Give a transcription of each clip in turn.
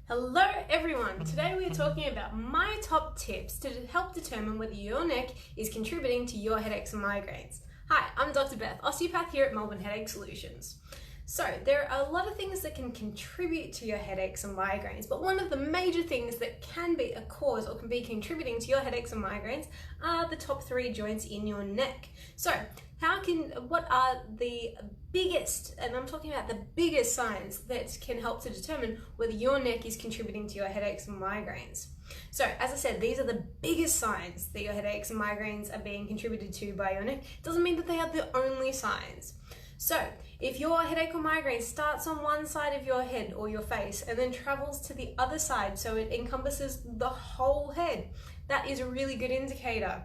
Hello everyone! Today we are talking about my top tips to help determine whether your neck is contributing to your headaches and migraines. Hi, I'm Dr. Beth, osteopath here at Melbourne Headache Solutions. So there are a lot of things that can contribute to your headaches and migraines, but one of the major things that can be a cause or can be contributing to your headaches and migraines are the top 3 joints in your neck. So what are the biggest, and I'm talking about the biggest signs that can help to determine whether your neck is contributing to your headaches and migraines? So as I said, these are the biggest signs that your headaches and migraines are being contributed to by your neck. It doesn't mean that they are the only signs. So if your headache or migraine starts on one side of your head or your face and then travels to the other side, so it encompasses the whole head, that is a really good indicator.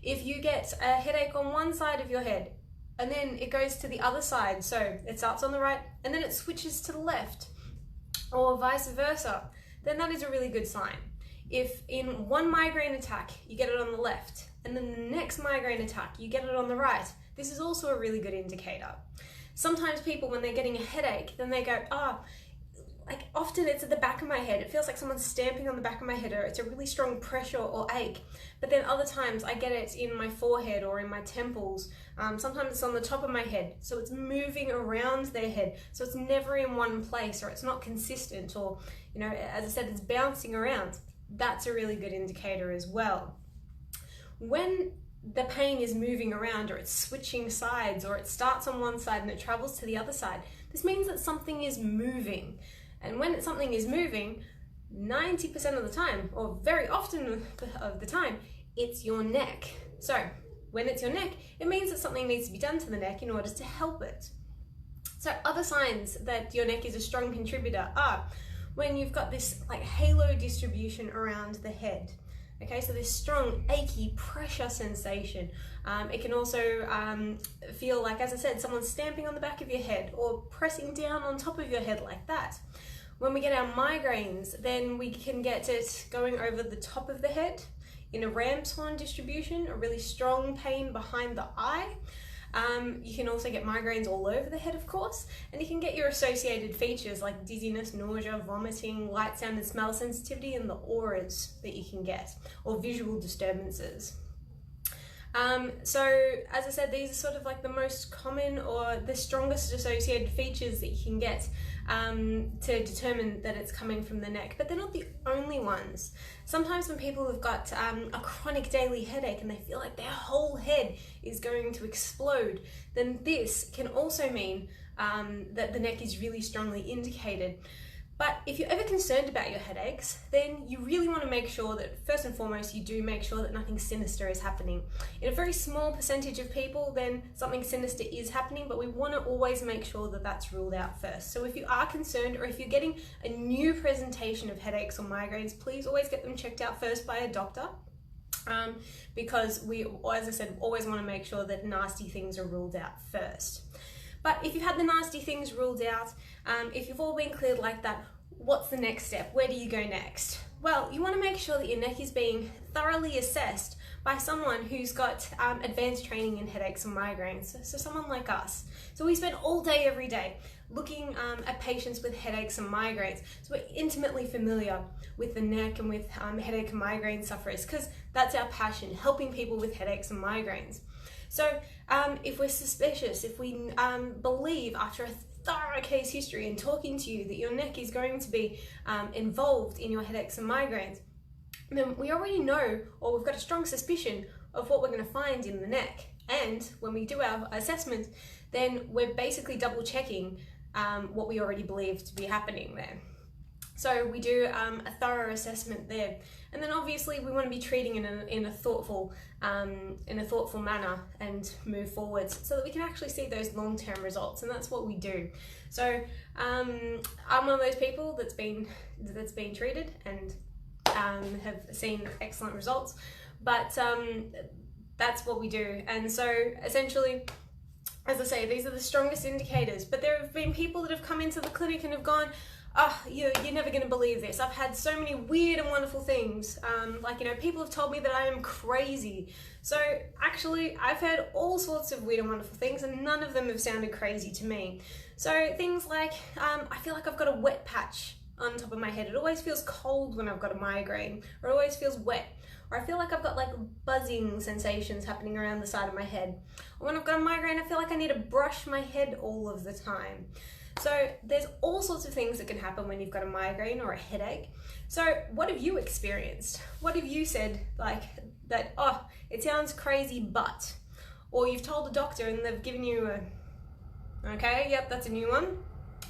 If you get a headache on one side of your head and then it goes to the other side, so it starts on the right and then it switches to the left, or vice versa, then that is a really good sign. If in one migraine attack you get it on the left and then the next migraine attack you get it on the right, this is also a really good indicator. Sometimes people, when they're getting a headache, then they go, like often it's at the back of my head. It feels like someone's stamping on the back of my head, or it's a really strong pressure or ache. But then other times I get it in my forehead or in my temples. Sometimes it's on the top of my head. So it's moving around their head. So it's never in one place, or it's not consistent, or, as I said, it's bouncing around. That's a really good indicator as well. When the pain is moving around, or it's switching sides, or it starts on one side and it travels to the other side, this means that something is moving. And when something is moving, 90% of the time, or very often of the time, it's your neck. So when it's your neck, it means that something needs to be done to the neck in order to help it. So other signs that your neck is a strong contributor are when you've got this like halo distribution around the head. Okay, so this strong, achy pressure sensation. It can also feel like, as I said, someone's stamping on the back of your head or pressing down on top of your head like that. When we get our migraines, then we can get it going over the top of the head in a ram's horn distribution, a really strong pain behind the eye. You can also get migraines all over the head, of course, and you can get your associated features like dizziness, nausea, vomiting, light, sound and smell sensitivity, and the auras that you can get, or visual disturbances. So as I said, these are sort of like the most common or the strongest associated features that you can get to determine that it's coming from the neck, but they're not the only ones. Sometimes when people have got a chronic daily headache and they feel like their whole head is going to explode, then this can also mean that the neck is really strongly indicated. But if you're ever concerned about your headaches, then you really want to make sure that, first and foremost, you do make sure that nothing sinister is happening. In a very small percentage of people, then something sinister is happening, but we want to always make sure that that's ruled out first. So if you are concerned, or if you're getting a new presentation of headaches or migraines, please always get them checked out first by a doctor. Because we, as I said, always want to make sure that nasty things are ruled out first. But if you've had the nasty things ruled out, if you've all been cleared like that, what's the next step? Where do you go next? Well, you want to make sure that your neck is being thoroughly assessed by someone who's got advanced training in headaches and migraines, so someone like us. So we spend all day, every day, looking at patients with headaches and migraines. So we're intimately familiar with the neck and with headache and migraine sufferers, because that's our passion, helping people with headaches and migraines. So if we're suspicious, if we believe after a thorough case history and talking to you that your neck is going to be involved in your headaches and migraines, then we already know, or we've got a strong suspicion of what we're going to find in the neck. And when we do our assessment, then we're basically double checking what we already believe to be happening there. So we do a thorough assessment there, and then obviously we want to be treating in a thoughtful manner and move forwards, so that we can actually see those long-term results, and that's what we do. So I'm one of those people that's been treated and have seen excellent results, but that's what we do. And so essentially, as I say, these are the strongest indicators. But there have been people that have come into the clinic and have gone, oh, you're never going to believe this. I've had so many weird and wonderful things. People have told me that I am crazy. So actually, I've heard all sorts of weird and wonderful things, and none of them have sounded crazy to me. So things like, I feel like I've got a wet patch on top of my head. It always feels cold when I've got a migraine, or it always feels wet, or I feel like I've got like buzzing sensations happening around the side of my head. Or when I've got a migraine, I feel like I need to brush my head all of the time. So there's all sorts of things that can happen when you've got a migraine or a headache. So what have you experienced? What have you said like that, oh, it sounds crazy, but, or you've told the doctor and they've given you a, okay, yep, that's a new one,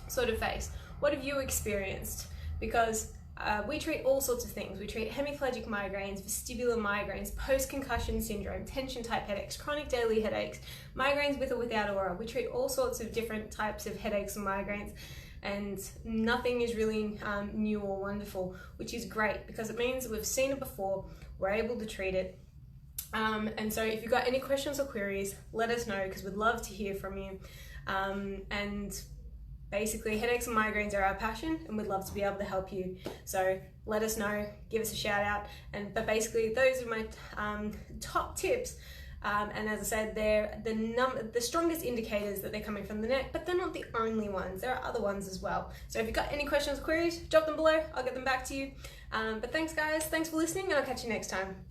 sort of face. What have you experienced? Because we treat all sorts of things. We treat hemiplegic migraines, vestibular migraines, post-concussion syndrome, tension type headaches, chronic daily headaches, migraines with or without aura. We treat all sorts of different types of headaches and migraines, and nothing is really new or wonderful, which is great because it means we've seen it before, we're able to treat it. And so if you've got any questions or queries, let us know because we'd love to hear from you. And basically, headaches and migraines are our passion and we'd love to be able to help you. So let us know, give us a shout out. But basically, those are my top tips. And as I said, they're the strongest indicators that they're coming from the neck, but they're not the only ones. There are other ones as well. So if you've got any questions or queries, drop them below. I'll get them back to you. But thanks guys, thanks for listening, and I'll catch you next time.